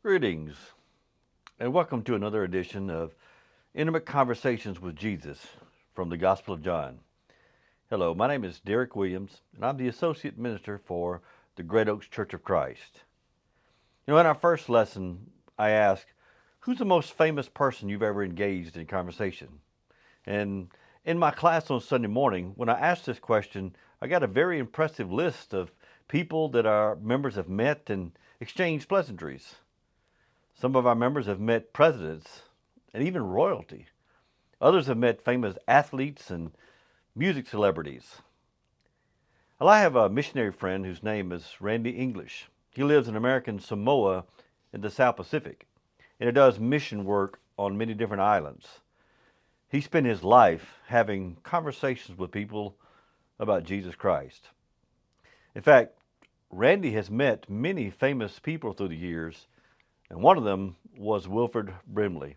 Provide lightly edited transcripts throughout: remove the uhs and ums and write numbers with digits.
Greetings, and welcome to another edition of Intimate Conversations with Jesus from the Gospel of John. Hello, my name is Derek Williams, and I'm the Associate Minister for the Great Oaks Church of Christ. In our first lesson, I asked, who's the most famous person you've ever engaged in conversation? And in my class on Sunday morning, when I asked this question, I got a very impressive list of people that our members have met and exchanged pleasantries. Some of our members have met presidents and even royalty. Others have met famous athletes and music celebrities. Well, I have a missionary friend whose name is Randy English. He lives in American Samoa in the South Pacific, and he does mission work on many different islands. He spent his life having conversations with people about Jesus Christ. In fact, Randy has met many famous people through the years, and one of them was Wilford Brimley.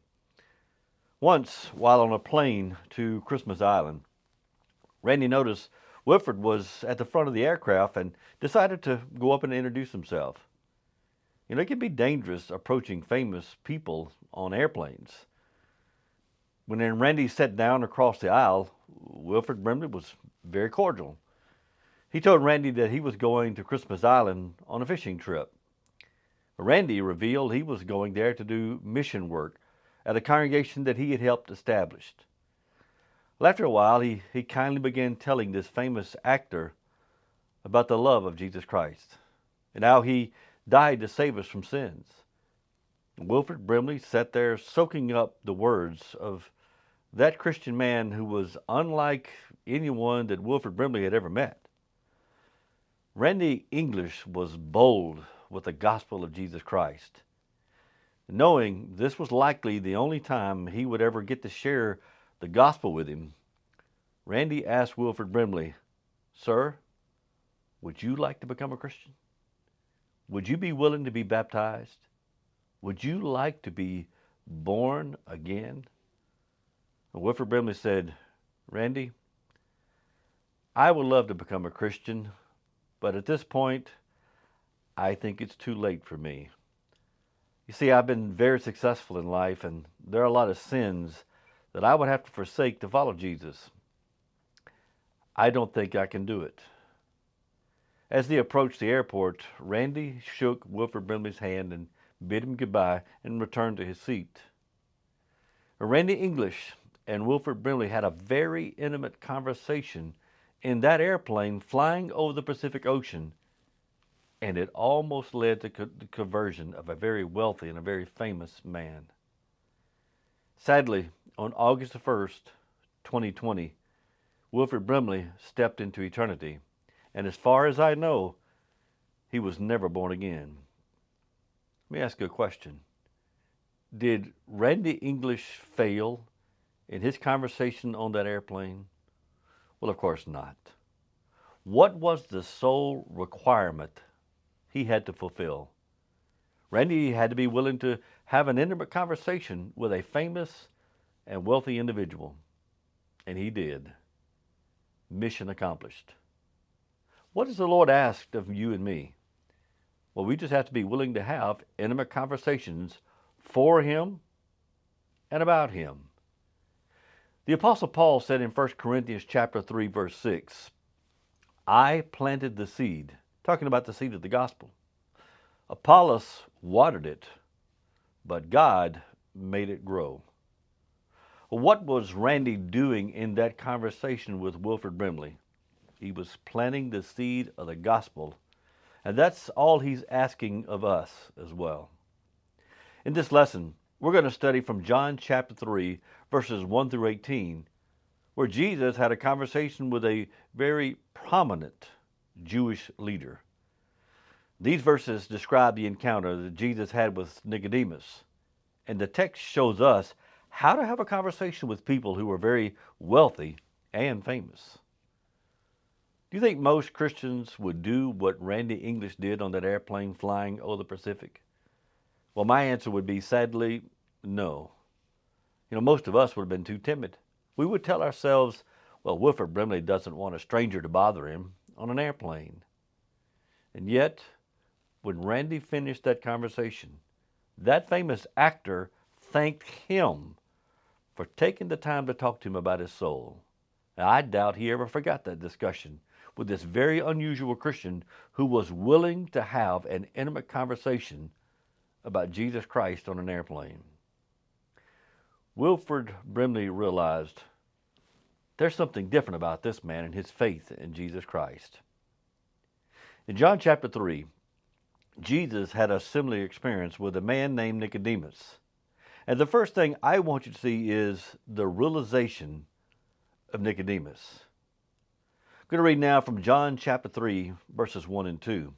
Once, while on a plane to Christmas Island, Randy noticed Wilford was at the front of the aircraft and decided to go up and introduce himself. It can be dangerous approaching famous people on airplanes. When Randy sat down across the aisle, Wilford Brimley was very cordial. He told Randy that he was going to Christmas Island on a fishing trip. Randy revealed he was going there to do mission work at a congregation that he had helped establish. Well, after a while, he kindly began telling this famous actor about the love of Jesus Christ and how he died to save us from sins. Wilford Brimley sat there soaking up the words of that Christian man who was unlike anyone that Wilford Brimley had ever met. Randy English was bold with the gospel of Jesus Christ. Knowing this was likely the only time he would ever get to share the gospel with him, Randy asked Wilford Brimley, "Sir, would you like to become a Christian? Would you be willing to be baptized? Would you like to be born again?" And Wilford Brimley said, "Randy, I would love to become a Christian, but at this point, I think it's too late for me. You see, I've been very successful in life, and there are a lot of sins that I would have to forsake to follow Jesus. I don't think I can do it." As they approached the airport, Randy shook Wilford Brimley's hand and bid him goodbye and returned to his seat. Randy English and Wilford Brimley had a very intimate conversation in that airplane flying over the Pacific Ocean, and it almost led to the conversion of a very wealthy and a very famous man. Sadly, on August the 1st, 2020, Wilford Brimley stepped into eternity, and as far as I know, he was never born again. Let me ask you a question. Did Randy English fail in his conversation on that airplane? Well, of course not. What was the sole requirement he had to fulfill? Randy had to be willing to have an intimate conversation with a famous and wealthy individual, and he did. Mission accomplished. What does the Lord ask of you and me? Well, we just have to be willing to have intimate conversations for Him and about Him. The Apostle Paul said in 1 Corinthians chapter 3, verse 6, "I planted the seed," talking about the seed of the gospel. "Apollos watered it, but God made it grow." Well, what was Randy doing in that conversation with Wilford Brimley? He was planting the seed of the gospel, and that's all he's asking of us as well. In this lesson, we're going to study from John chapter 3, verses 1 through 18, where Jesus had a conversation with a very prominent Jewish leader. These verses describe the encounter that Jesus had with Nicodemus, and the text shows us how to have a conversation with people who are very wealthy and famous. Do you think most Christians would do what Randy English did on that airplane flying over the Pacific? Well, my answer would be, sadly, no. Most of us would have been too timid. We would tell ourselves, well, Wilford Brimley doesn't want a stranger to bother him on an airplane. And yet, when Randy finished that conversation, That famous actor thanked him for taking the time to talk to him about his soul. Now, I doubt he ever forgot that discussion with this very unusual Christian who was willing to have an intimate conversation about Jesus Christ on an airplane. Wilford Brimley realized there's something different about this man and his faith in Jesus Christ. In John chapter 3, Jesus had a similar experience with a man named Nicodemus. And the first thing I want you to see is the realization of Nicodemus. I'm going to read now from John chapter 3, verses 1 and 2.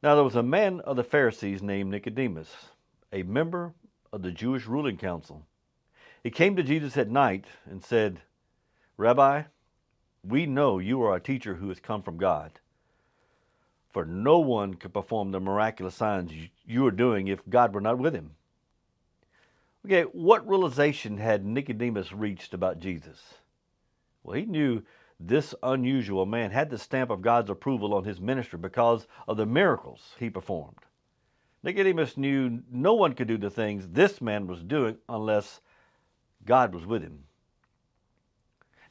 Now there was a man of the Pharisees named Nicodemus, a member of the Jewish ruling council. He came to Jesus at night and said, Rabbi, we know you are a teacher who has come from God. For no one could perform the miraculous signs you are doing if God were not with him. Okay, what realization had Nicodemus reached about Jesus? Well, he knew this unusual man had the stamp of God's approval on his ministry because of the miracles he performed. Nicodemus knew no one could do the things this man was doing unless God was with him.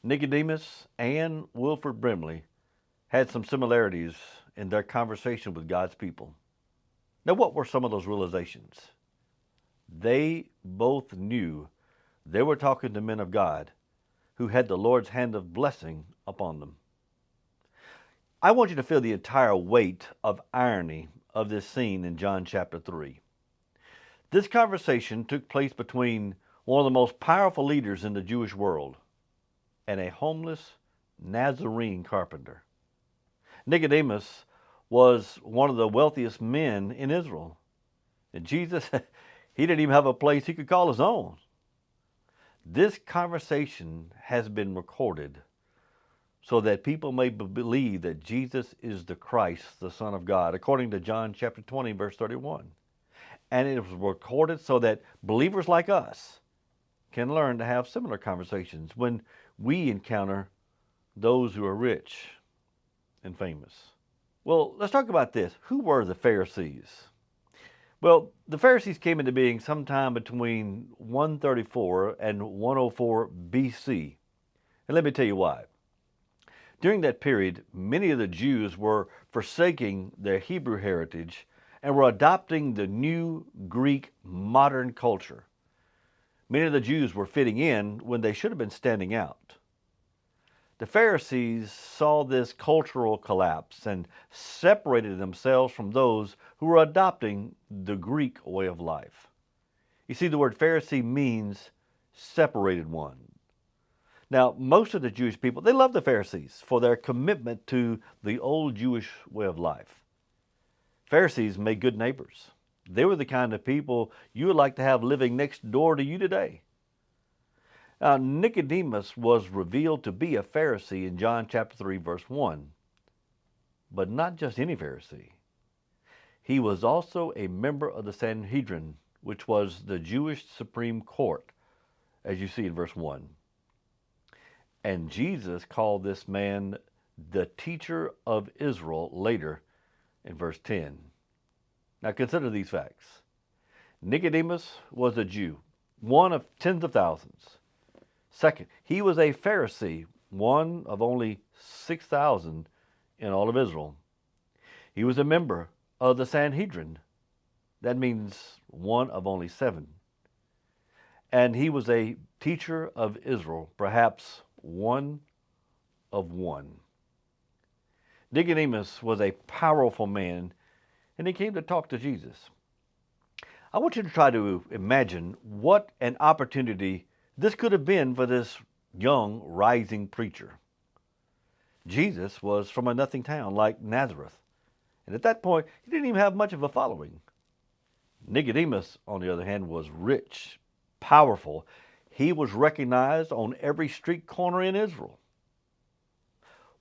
Nicodemus and Wilford Brimley had some similarities in their conversation with God's people. Now, what were some of those realizations? They both knew they were talking to men of God who had the Lord's hand of blessing upon them. I want you to feel the entire weight of irony of this scene in John chapter 3. This conversation took place between one of the most powerful leaders in the Jewish world and a homeless Nazarene carpenter. Nicodemus was one of the wealthiest men in Israel. And Jesus, he didn't even have a place he could call his own. This conversation has been recorded so that people may believe that Jesus is the Christ, the Son of God, according to John chapter 20, verse 31. And it was recorded so that believers like us can learn to have similar conversations when we encounter those who are rich and famous. Well, let's talk about this. Who were the Pharisees? Well, the Pharisees came into being sometime between 134 and 104 BC. And let me tell you why. During that period, many of the Jews were forsaking their Hebrew heritage and were adopting the new Greek modern culture. Many of the Jews were fitting in when they should have been standing out. The Pharisees saw this cultural collapse and separated themselves from those who were adopting the Greek way of life. You see, the word Pharisee means separated one. Now, most of the Jewish people, they loved the Pharisees for their commitment to the old Jewish way of life. Pharisees made good neighbors. They were the kind of people you would like to have living next door to you today. Now, Nicodemus was revealed to be a Pharisee in John chapter 3, verse 1. But not just any Pharisee. He was also a member of the Sanhedrin, which was the Jewish Supreme Court, as you see in verse 1. And Jesus called this man the teacher of Israel later in verse 10. Now consider these facts. Nicodemus was a Jew, one of tens of thousands. Second, he was a Pharisee, one of only 6,000 in all of Israel. He was a member of the Sanhedrin. That means one of only 7. And he was a teacher of Israel, perhaps one of 1. Nicodemus was a powerful man, and he came to talk to Jesus. I want you to try to imagine what an opportunity this could have been for this young, rising preacher. Jesus was from a nothing town like Nazareth, and at that point, he didn't even have much of a following. Nicodemus, on the other hand, was rich, powerful. He was recognized on every street corner in Israel.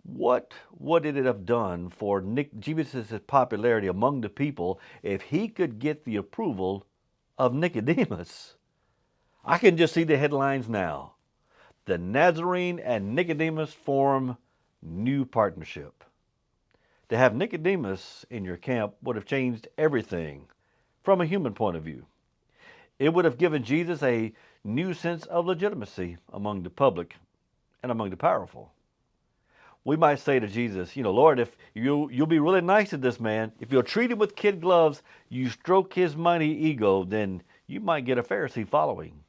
What would it have done for Jesus' popularity among the people if he could get the approval of Nicodemus? I can just see the headlines now. The Nazarene and Nicodemus form new partnership. To have Nicodemus in your camp would have changed everything from a human point of view. It would have given Jesus a new sense of legitimacy among the public and among the powerful. We might say to Jesus, Lord, if you'll be really nice to this man, if you'll treat him with kid gloves, you stroke his mighty ego, then you might get a Pharisee following.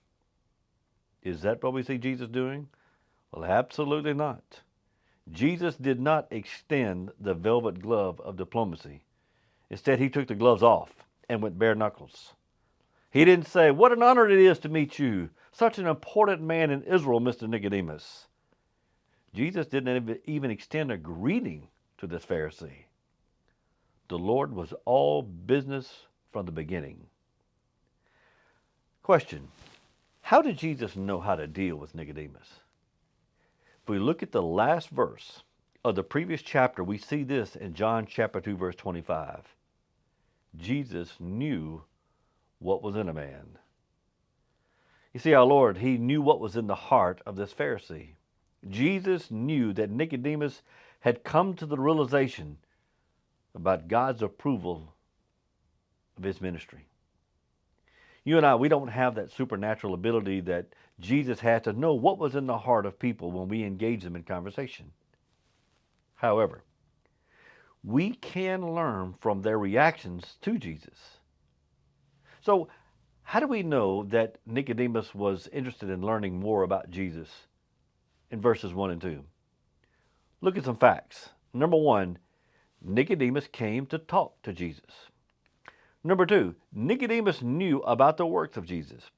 Is that what we see Jesus doing? Well, absolutely not. Jesus did not extend the velvet glove of diplomacy. Instead, he took the gloves off and went bare knuckles. He didn't say, "What an honor it is to meet you, such an important man in Israel, Mr. Nicodemus." Jesus didn't even extend a greeting to this Pharisee. The Lord was all business from the beginning. Question: how did Jesus know how to deal with Nicodemus? If we look at the last verse of the previous chapter, we see this in John chapter 2, verse 25. Jesus knew what was in a man. You see, our Lord, he knew what was in the heart of this Pharisee. Jesus knew that Nicodemus had come to the realization about God's approval of his ministry. You and I, we don't have that supernatural ability that Jesus had to know what was in the heart of people when we engage them in conversation. However, we can learn from their reactions to Jesus. So, how do we know that Nicodemus was interested in learning more about Jesus in verses 1 and 2? Look at some facts. Number 1, Nicodemus came to talk to Jesus. Number 2, Nicodemus knew about the works of Jesus.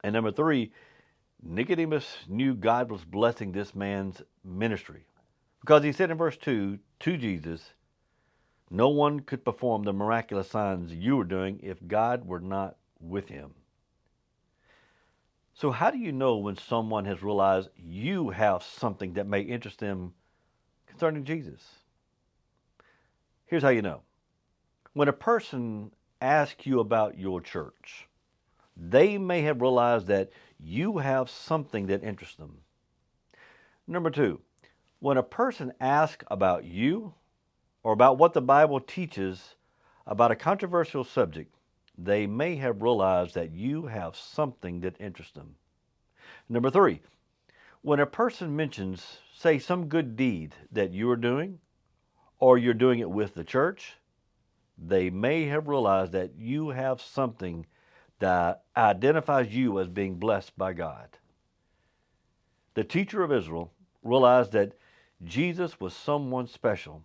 And number 3, Nicodemus knew God was blessing this man's ministry. Because he said in verse 2 to Jesus, "No one could perform the miraculous signs you were doing if God were not with him." So how do you know when someone has realized you have something that may interest them concerning Jesus? Here's how you know. When a person asks you about your church, they may have realized that you have something that interests them. Number 2, when a person asks about you or about what the Bible teaches about a controversial subject, they may have realized that you have something that interests them. Number 3, when a person mentions, say, some good deed that you are doing, or you're doing it with the church, they may have realized that you have something that identifies you as being blessed by God. The teacher of Israel realized that Jesus was someone special,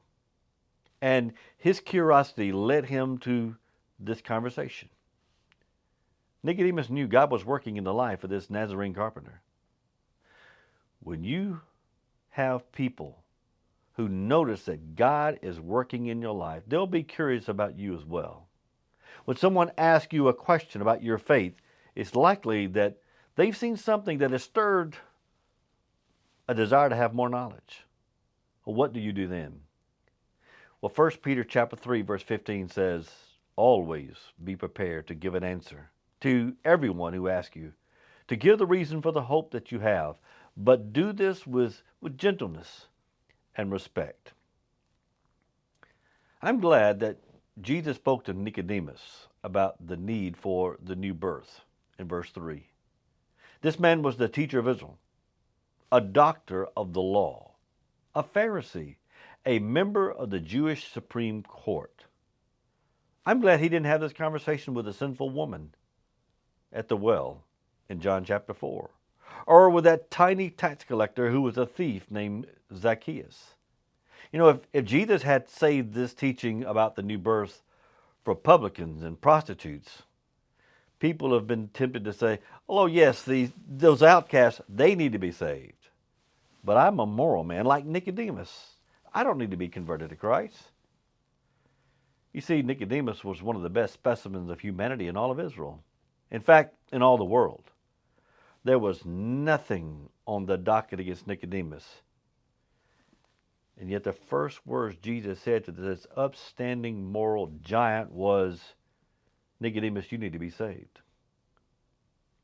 and his curiosity led him to this conversation. Nicodemus knew God was working in the life of this Nazarene carpenter. When you have people who notice that God is working in your life, they'll be curious about you as well. When someone asks you a question about your faith, it's likely that they've seen something that has stirred a desire to have more knowledge. Well, what do you do then? Well, 1 Peter chapter 3, verse 15 says, "Always be prepared to give an answer to everyone who asks you, to give the reason for the hope that you have, but do this with gentleness and respect." I'm glad that Jesus spoke to Nicodemus about the need for the new birth in verse 3. This man was the teacher of Israel, a doctor of the law, a Pharisee, a member of the Jewish Supreme Court. I'm glad he didn't have this conversation with a sinful woman at the well in John chapter 4, or with that tiny tax collector who was a thief named Zacchaeus. If Jesus had saved this teaching about the new birth for publicans and prostitutes, people have been tempted to say, "Oh yes, those outcasts, they need to be saved. But I'm a moral man like Nicodemus. I don't need to be converted to Christ." You see, Nicodemus was one of the best specimens of humanity in all of Israel. In fact, in all the world. There was nothing on the docket against Nicodemus. And yet the first words Jesus said to this upstanding moral giant was, "Nicodemus, you need to be saved.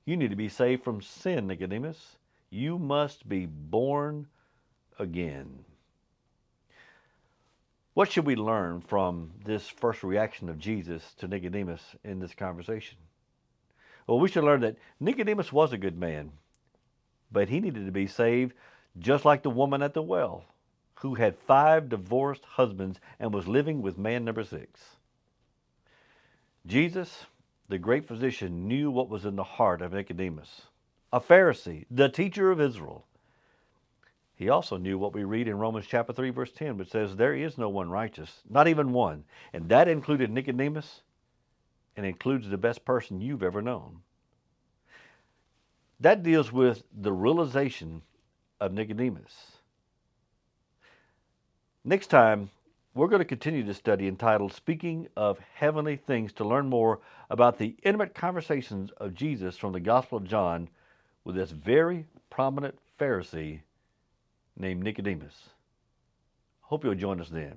You need to be saved from sin, Nicodemus. You must be born again." What should we learn from this first reaction of Jesus to Nicodemus in this conversation? Well, we should learn that Nicodemus was a good man, but he needed to be saved just like the woman at the well, who had 5 divorced husbands and was living with man number 6. Jesus, the great physician, knew what was in the heart of Nicodemus, a Pharisee, the teacher of Israel. He also knew what we read in Romans chapter 3, verse 10, which says, there is no one righteous, not even one. And that included Nicodemus and includes the best person you've ever known. That deals with the realization of Nicodemus. Next time, we're going to continue this study entitled Speaking of Heavenly Things to learn more about the intimate conversations of Jesus from the Gospel of John with this very prominent Pharisee named Nicodemus. Hope you'll join us then.